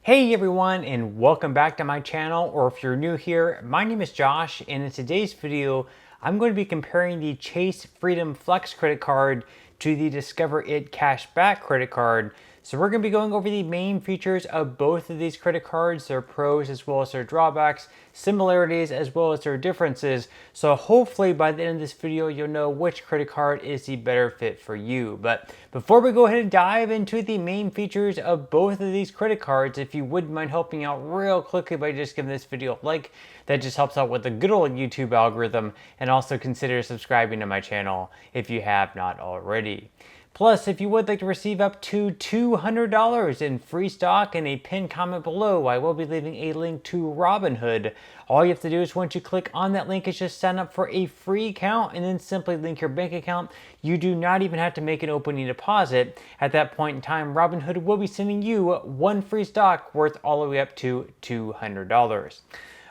Hey everyone, and welcome back to my channel, or if you're new here, my name is Josh, and in today's video, I'm going to be comparing the Chase Freedom Flex credit card to the Discover It Cashback credit card. So we're going to be going over the main features of both of these credit cards, their pros as well as their drawbacks, similarities as well as their differences. So hopefully by the end of this video, you'll know which credit card is the better fit for you. But before we go ahead and dive into the main features of both of these credit cards, if you wouldn't mind helping out real quickly by just giving this video a like, that just helps out with the good old YouTube algorithm, and also consider subscribing to my channel if you have not already. Plus, if you would like to receive up to $200 in free stock and a pinned comment below, I will be leaving a link to Robinhood. All you have to do is once you click on that link is just sign up for a free account and then simply link your bank account. You do not even have to make an opening deposit. At that point in time, Robinhood will be sending you one free stock worth all the way up to $200.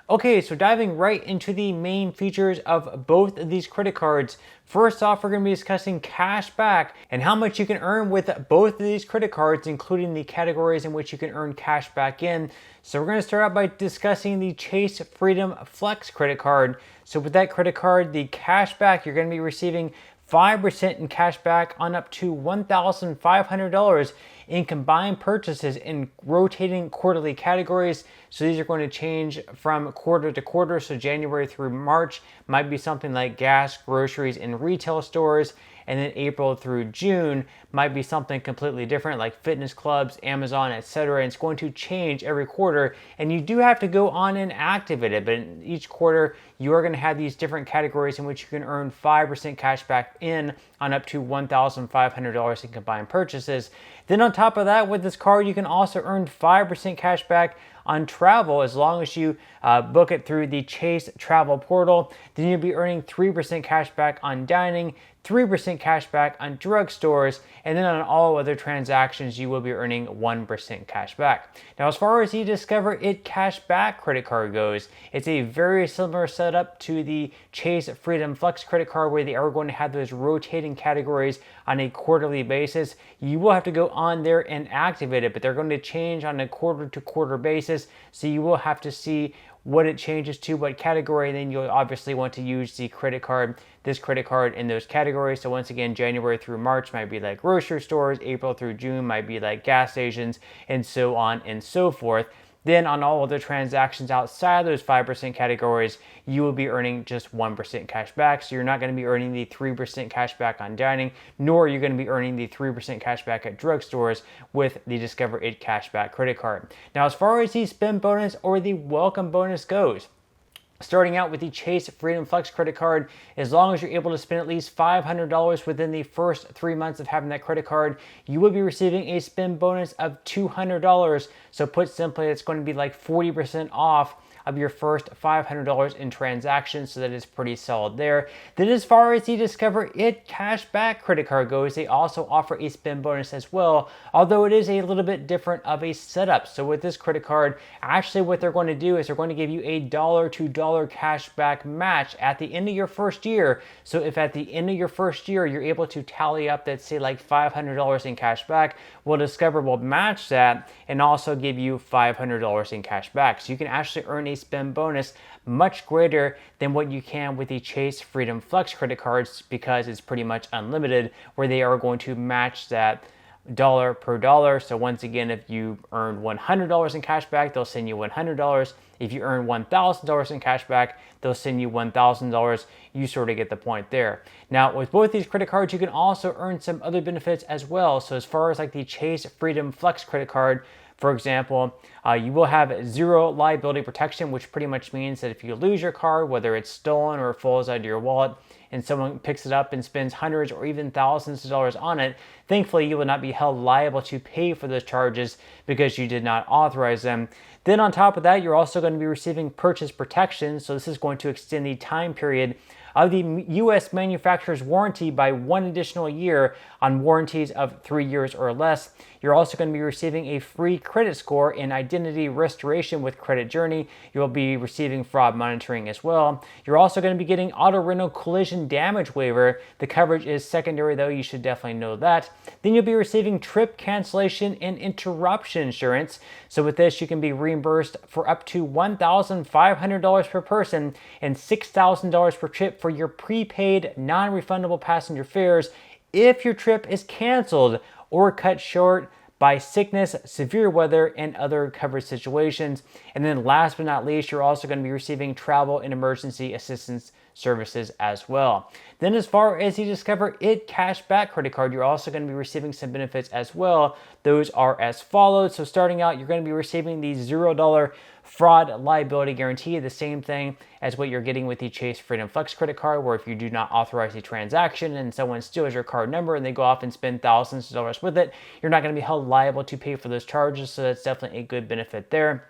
Okay, so diving right into the main features of both of these credit cards. First off, we're going to be discussing cash back and how much you can earn with both of these credit cards, including the categories in which you can earn cash back in. So we're going to start out by discussing the Chase Freedom Flex credit card. So with that credit card, the cash back, you're going to be receiving 5% in cash back on up to $1,500 in combined purchases in rotating quarterly categories. So these are going to change from quarter to quarter. So January through March might be something like gas, groceries, and retail stores. And then April through June might be something completely different like fitness clubs, Amazon, etc. And it's going to change every quarter. And you do have to go on and activate it. But in each quarter, you are going to have these different categories in which you can earn 5% cash back in on up to $1,500 in combined purchases. Then on top of that, with this card, you can also earn 5% cash back on travel as long as you book it through the Chase Travel Portal. Then you'll be earning 3% cash back on dining, 3% cash back on drugstores, and then on all other transactions, you will be earning 1% cash back. Now, as far as the Discover It Cashback credit card goes, it's a very similar setup to the Chase Freedom Flex credit card where they are going to have those rotating categories on a quarterly basis. You will have to go on there and activate it, but they're going to change on a quarter to quarter basis. So you will have to see what it changes to, what category, and then you'll obviously want to use the credit card, this credit card in those categories. So once again, January through March might be like grocery stores, April through June might be like gas stations, and so on and so forth. Then on all other transactions outside of those 5% categories, you will be earning just 1% cash back. So you're not going to be earning the 3% cash back on dining, nor are you going to be earning the 3% cash back at drugstores with the Discover It Cashback credit card. Now, as far as the spend bonus or the welcome bonus goes, starting out with the Chase Freedom Flex credit card, as long as you're able to spend at least $500 within the first 3 months of having that credit card, you will be receiving a spend bonus of $200. So put simply, it's going to be like 40% off of your first $500 in transactions, so that is pretty solid there. Then as far as the Discover It Cashback credit card goes, they also offer a spend bonus as well, although it is a little bit different of a setup. So with this credit card, actually what they're going to do is they're going to give you a $1 cashback match at the end of your first year. So if at the end of your first year, you're able to tally up that, say, like $500 in cash back, well, Discover will match that and also give you $500 in cash back. So you can actually earn a spend bonus much greater than what you can with the Chase Freedom Flex credit cards, because it's pretty much unlimited, where they are going to match that dollar per dollar. So once again, if you earn $100 in cash back, they'll send you $100. If you earn $1,000 in cash back, they'll send you $1,000. You sort of get the point there. Now, with both these credit cards, you can also earn some other benefits as well. So as far as like the Chase Freedom Flex credit card, for example, you will have zero liability protection, which pretty much means that if you lose your card, whether it's stolen or it falls out of your wallet, and someone picks it up and spends hundreds or even thousands of dollars on it, thankfully you will not be held liable to pay for those charges because you did not authorize them. Then on top of that, you're also going to be receiving purchase protection. So this is going to extend the time period of the U.S. manufacturer's warranty by 1 additional year on warranties of 3 years or less. You're also going to be receiving a free credit score and identity restoration with Credit Journey. You'll be receiving fraud monitoring as well. You're also going to be getting auto rental collision damage waiver. The coverage is secondary though, you should definitely know that. Then you'll be receiving trip cancellation and interruption insurance. So with this, you can be reimbursed for up to $1,500 per person and $6,000 per trip for your prepaid non-refundable passenger fares if your trip is canceled or cut short by sickness, severe weather, and other covered situations. And then last but not least, you're also going to be receiving travel and emergency assistance services as well. Then as far as the Discover It cashback credit card, you're also going to be receiving some benefits as well. Those are as follows. So starting out, you're going to be receiving the $0 fraud liability guarantee, the same thing as what you're getting with the Chase Freedom Flex credit card, where if you do not authorize the transaction and someone steals your card number and they go off and spend thousands of dollars with it, you're not going to be held liable to pay for those charges. So that's definitely a good benefit there.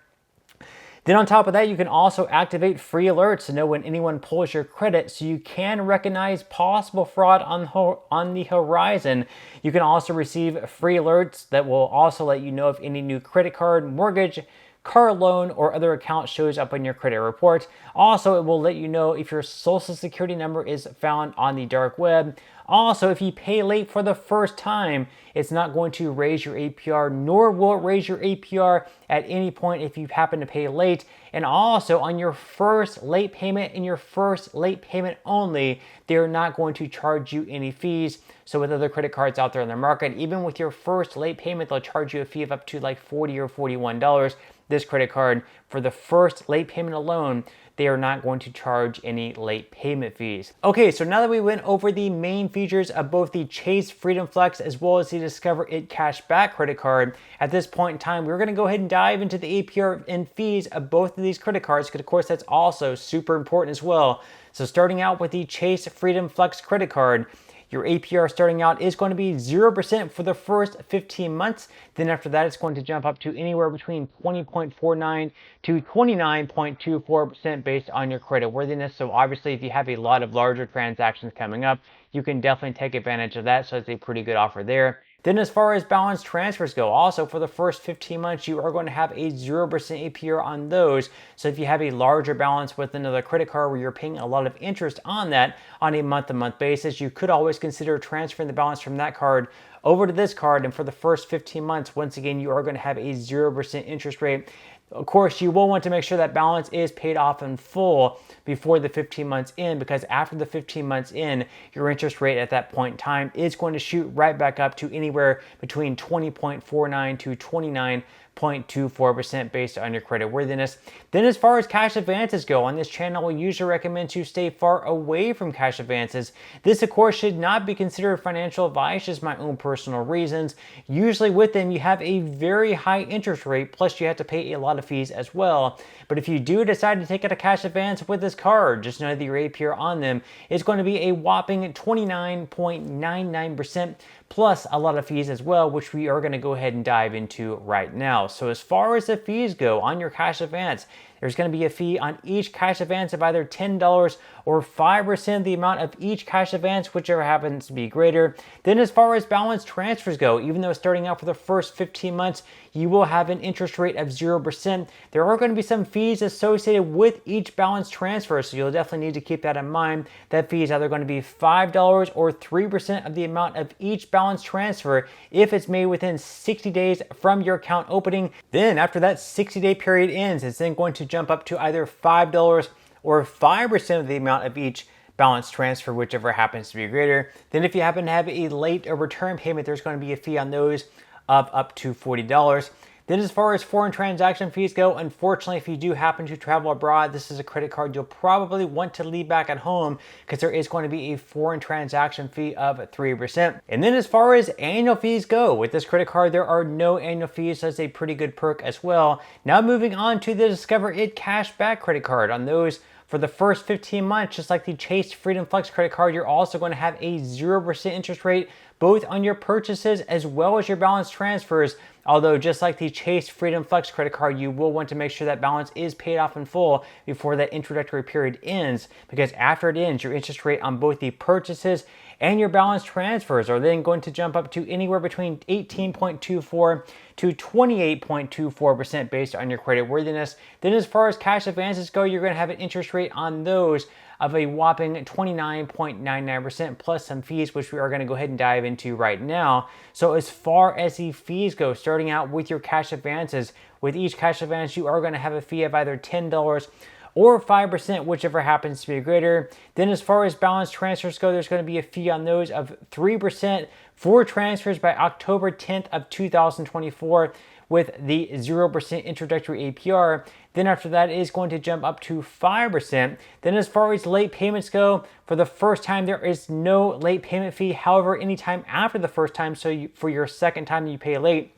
Then on top of that, you can also activate free alerts to know when anyone pulls your credit, so you can recognize possible fraud on the horizon. You can also receive free alerts that will also let you know if any new credit card, mortgage, car loan, or other account shows up on your credit report. Also, it will let you know if your social security number is found on the dark web. Also, if you pay late for the first time, it's not going to raise your APR, nor will it raise your APR at any point if you happen to pay late. And also, on your first late payment and your first late payment only, they're not going to charge you any fees. So with other credit cards out there in the market, even with your first late payment, they'll charge you a fee of up to like $40 or $41. This credit card, for the first late payment alone, they are not going to charge any late payment fees. Okay, so now that we went over the main features of both the Chase Freedom Flex as well as the Discover It Cashback credit card, at this point in time, we're gonna go ahead and dive into the APR and fees of both of these credit cards, because of course that's also super important as well. So starting out with the Chase Freedom Flex credit card, your APR starting out is going to be 0% for the first 15 months. Then after that, it's going to jump up to anywhere between 20.49 to 29.24% based on your credit worthiness. So obviously, if you have a lot of larger transactions coming up, you can definitely take advantage of that. So it's a pretty good offer there. Then as far as balance transfers go, also for the first 15 months, you are going to have a 0% APR on those. So if you have a larger balance with another credit card where you're paying a lot of interest on that on a month-to-month basis, you could always consider transferring the balance from that card over to this card. And for the first 15 months, once again, you are going to have a 0% interest rate. Of course, you will want to make sure that balance is paid off in full before the 15 months in, because after the 15 months in, your interest rate at that point in time is going to shoot right back up to anywhere between 20.49 to 29.24% based on your credit worthiness. Then as far as cash advances go, on this channel, we usually recommend to stay far away from cash advances. This, of course, should not be considered financial advice, just my own personal reasons. Usually with them, you have a very high interest rate, plus you have to pay a lot of fees as well. But if you do decide to take out a cash advance with this card, just know that your APR on them is going to be a whopping 29.99%, plus a lot of fees as well, which we are going to go ahead and dive into right now. So as far as the fees go on your cash advance, there's going to be a fee on each cash advance of either $10 or 5% of the amount of each cash advance, whichever happens to be greater. Then as far as balance transfers go, even though starting out for the first 15 months, you will have an interest rate of 0%. There are going to be some fees associated with each balance transfer, so you'll definitely need to keep that in mind. That fee is either going to be $5 or 3% of the amount of each balance transfer if it's made within 60 days from your account opening. Then after that 60-day period ends, it's then going to jump up to either $5 or 5% of the amount of each balance transfer, whichever happens to be greater. Then if you happen to have a late or return payment, there's going to be a fee on those of up to $40. Then as far as foreign transaction fees go, unfortunately, if you do happen to travel abroad, this is a credit card you'll probably want to leave back at home, because there is going to be a foreign transaction fee of 3%. And then as far as annual fees go, with this credit card, there are no annual fees, so that's a pretty good perk as well. Now moving on to the Discover It Cashback credit card. On those, for the first 15 months, just like the Chase Freedom Flex credit card, you're also going to have a 0% interest rate both on your purchases as well as your balance transfers Although just like the Chase Freedom Flex credit card, you will want to make sure that balance is paid off in full before that introductory period ends, because after it ends, your interest rate on both the purchases and your balance transfers are then going to jump up to anywhere between 18.24 to 28.24% based on your credit worthiness. Then as far as cash advances go, you're going to have an interest rate on those of a whopping 29.99% plus some fees, which we are going to go ahead and dive into right now. So as far as the fees go, starting out with your cash advances, with each cash advance, you are going to have a fee of either $10 or 5%, whichever happens to be greater. Then as far as balance transfers go, there's going to be a fee on those of 3% for transfers by October 10th of 2024 with the 0% introductory APR. Then after that, it is going to jump up to 5%. Then as far as late payments go, for the first time, there is no late payment fee. However, anytime after the first time, so for your second time you pay late,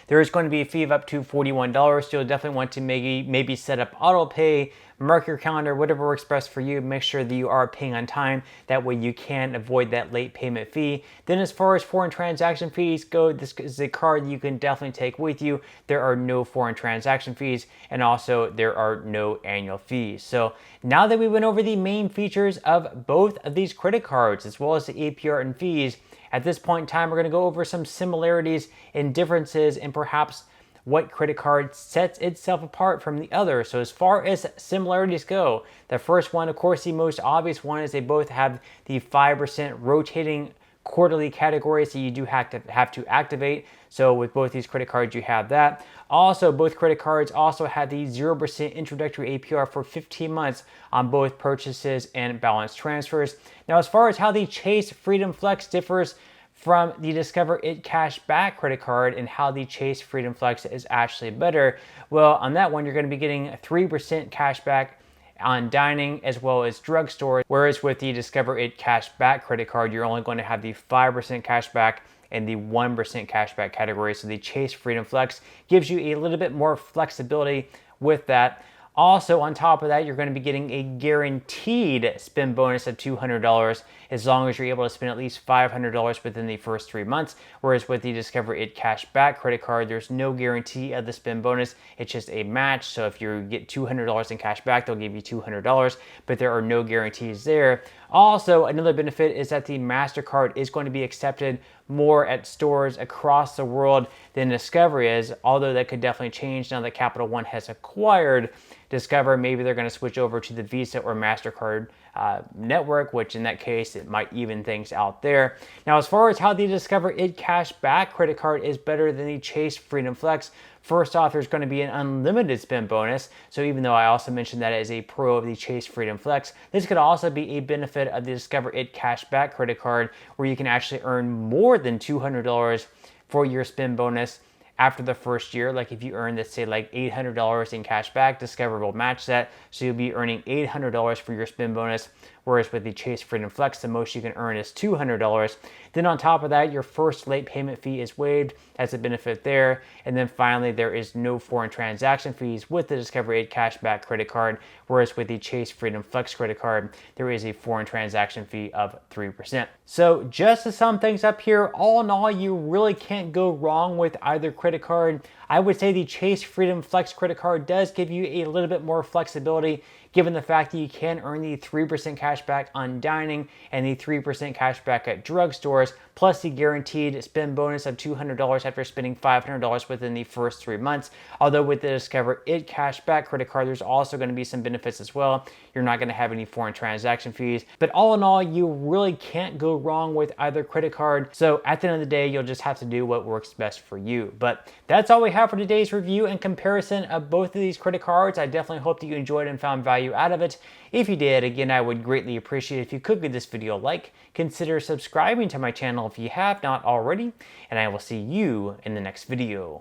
there is going to be a fee of up to $41. So you'll definitely want to maybe set up auto pay, mark your calendar, whatever works best for you. Make sure that you are paying on time. That way you can avoid that late payment fee. Then as far as foreign transaction fees go, this is a card you can definitely take with you. There are no foreign transaction fees, and also there are no annual fees. So now that we went over the main features of both of these credit cards, as well as the APR and fees, at this point in time, we're going to go over some similarities and differences and perhaps what credit card sets itself apart from the other. So as far as similarities go, the first one, of course, the most obvious one is they both have the 5% rotating quarterly categories that you do have to activate. So with both these credit cards, you have that. Also, both credit cards also have the 0% introductory APR for 15 months on both purchases and balance transfers. Now, as far as how the Chase Freedom Flex differs from the Discover It Cash Back credit card and how the Chase Freedom Flex is actually better, well, on that one, you're going to be getting 3% cash back on dining as well as drugstore, whereas with the Discover It Cash Back credit card, you're only going to have the 5% cash back and the 1% cashback category. So the Chase Freedom Flex gives you a little bit more flexibility with that. Also, on top of that, you're going to be getting a guaranteed spend bonus of $200 as long as you're able to spend at least $500 within the first 3 months. Whereas with the Discover It Cash Back credit card, there's no guarantee of the spend bonus. It's just a match. So if you get $200 in cash back, they'll give you $200, but there are no guarantees there. Also, another benefit is that the MasterCard is going to be accepted more at stores across the world than Discover is, although that could definitely change now that Capital One has acquired Discover. Maybe they're going to switch over to the Visa or MasterCard network, which in that case, it might even things out there. Now, as far as how the Discover It Cash Back credit card is better than the Chase Freedom Flex, first off, there's going to be an unlimited spend bonus. So even though I also mentioned that as a pro of the Chase Freedom Flex, this could also be a benefit of the Discover It Cash Back credit card, where you can actually earn more than $200 for your spend bonus after the first year. Like if you earn, let's say, like $800 in cash back, Discover will match that. So you'll be earning $800 for your spend bonus. Whereas with the Chase Freedom Flex, the most you can earn is $200. Then on top of that, your first late payment fee is waived as a benefit there. And then finally, there is no foreign transaction fees with the Discover It Cashback credit card. Whereas with the Chase Freedom Flex credit card, there is a foreign transaction fee of 3%. So just to sum things up here, all in all, you really can't go wrong with either credit card. I would say the Chase Freedom Flex credit card does give you a little bit more flexibility, given the fact that you can earn the 3% cash back on dining and the 3% cash back at drugstores, plus the guaranteed spend bonus of $200 after spending $500 within the first 3 months. Although with the Discover It Cash Back credit card, there's also going to be some benefits as well. You're not going to have any foreign transaction fees. But all in all, you really can't go wrong with either credit card. So at the end of the day, you'll just have to do what works best for you. But that's all we have for today's review and comparison of both of these credit cards. I definitely hope that you enjoyed and found value out of it. If you did, again, I would greatly appreciate it if you could give this video a like. Consider subscribing to my channel if you have not already, and I will see you in the next video.